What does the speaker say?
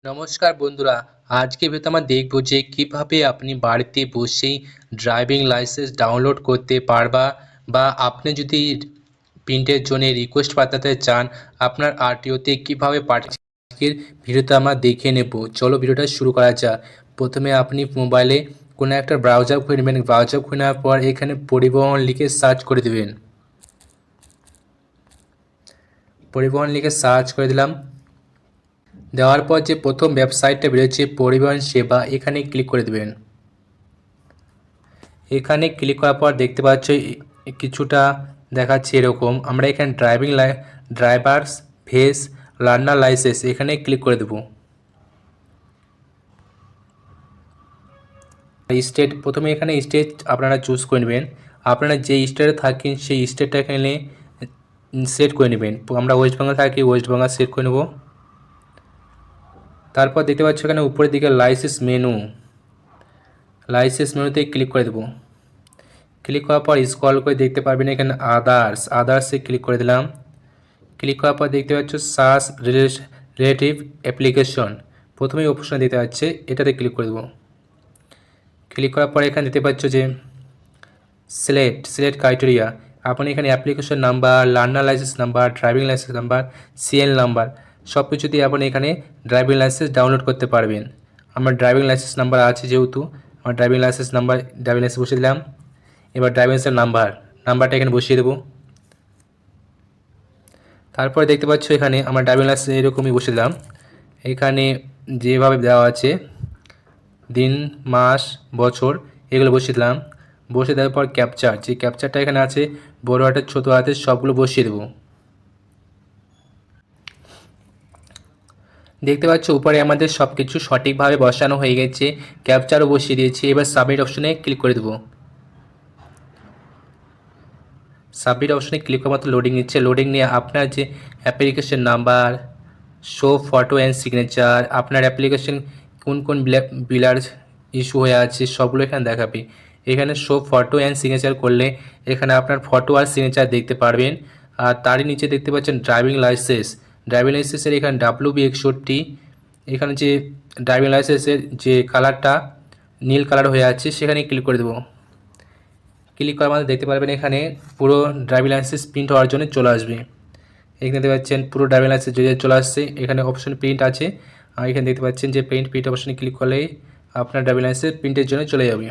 নমস্কার বন্ধুরা, আজকে ভিডিওতে আমরা দেখব যে কিভাবে আপনি বাড়িতে বসেই ড্রাইভিং লাইসেন্স ডাউনলোড করতে পারবা বা আপনি যদি প্রিন্টের জন্য রিকোয়েস্ট পাঠাতে চান আপনার আরটিওতে কিভাবে পাঠাচ্ছেন। আজকের ভিডিওতে আমরা দেখে নেব। চলো ভিডিওটা শুরু করা যাক। প্রথমে আপনি মোবাইলে কোনো একটা ব্রাউজার খুলে নেবেন। ব্রাউজার খুলে নেওয়ার পর এখানে পরিবহন লিখে সার্চ করে দেবেন। পরিবহন লিখে সার্চ করে দিলাম। দেওয়ার পর যে প্রথম ওয়েবসাইটটা বেরোচ্ছে পরিবহন সেবা, এখানে ক্লিক করে দেবেন। এখানে ক্লিক করার পর দেখতে পাচ্ছ কিছুটা দেখাচ্ছে এরকম। আমরা এখানে ড্রাইভার্স ফেস লার্নার লাইসেন্স এখানে ক্লিক করে দেব। স্টেট প্রথমে এখানে স্টেট আপনারা চুজ করে নেবেন। আপনারা যে স্টেটে থাকেন সেই স্টেটটা এখানে সেট করে নেবেন। আমরা ওয়েস্ট বেঙ্গল থাকি, ওয়েস্ট বেঙ্গল সেট করে নেব। তারপর দেখতে পাচ্ছ এখানে উপরের দিকে লাইসেন্স মেনুতে ক্লিক করে দেবো। ক্লিক করার পর স্ক্রল করে দেখতে পারবেন এখানে আদার্সে ক্লিক করে দিলাম। ক্লিক করার পর দেখতে পাচ্ছ সার্চ রিলেটিভ অ্যাপ্লিকেশন, প্রথমেই অপশন দিতে পাচ্ছে, এটাতে ক্লিক করে দেবো। ক্লিক করার পর এখানে দেখতে পাচ্ছ যে সিলেক্ট ক্রাইটেরিয়া। আপনি এখানে application number, learner licence number, driving licence number, CL number সব কিছু দিয়ে আপনি এখানে ড্রাইভিং লাইসেন্স ডাউনলোড করতে পারবেন। আমার ড্রাইভিং লাইসেন্স নাম্বার আছে, যেহেতু আমার ড্রাইভিং লাইসেন্স বসিয়ে দিলাম। এবার ড্রাইভিং লাইসেন্স নাম্বারটা এখানে বসিয়ে দেবো। তারপরে দেখতে পাচ্ছ এখানে আমার ড্রাইভিং লাইসেন্স এরকমই বসিয়ে দিলাম। এখানে যেভাবে দেওয়া আছে দিন, মাস, বছর এগুলো বসিয়ে দিলাম। বসিয়ে দেওয়ার পর যে ক্যাপচারটা এখানে আছে বড় হাতের ছোটো হাতের সবগুলো বসিয়ে দেবো। দেখতে পাচ্ছ উপরে আমাদের সব কিছু সঠিকভাবে বসানো হয়ে গেছে, ক্যাপচারও বসিয়ে দিয়েছি। এবার সাবমিট অপশনে ক্লিক করে দেবো। সাবমিট অপশনে ক্লিক করার মতো লোডিং নিচ্ছে। লোডিং নিয়ে আপনার যে application number, show photo and signature, আপনার অ্যাপ্লিকেশন কোন বিলার ইস্যু হয়ে আছে সবগুলো এখানে দেখাবে। এখানে শো ফটো অ্যান্ড সিগনেচার করলে এখানে আপনার ফটো আর সিগনেচার দেখতে পারবেন। আর তারই নিচে দেখতে পাচ্ছেন ড্রাইভিং লাইসেন্সের এখানে WB61, এখানে যে ড্রাইভিং লাইসেন্সের যে কালারটা নীল কালার হয়ে আছে সেখানে ক্লিক করে দেবো। ক্লিক করার মধ্যে দেখতে পারবেন এখানে পুরো ড্রাইভিং লাইসেন্স প্রিন্ট হওয়ার জন্য চলে আসবে। এখানে দেখতে পাচ্ছেন পুরো ড্রাইভিং লাইসেন্স চলে আসছে। এখানে অপশন প্রিন্ট আছে, আর এখানে দেখতে পাচ্ছেন যে প্রিন্ট অপশনে ক্লিক করলেই আপনার ড্রাইভিং লাইসেন্স প্রিন্টের জন্য চলে যাবে।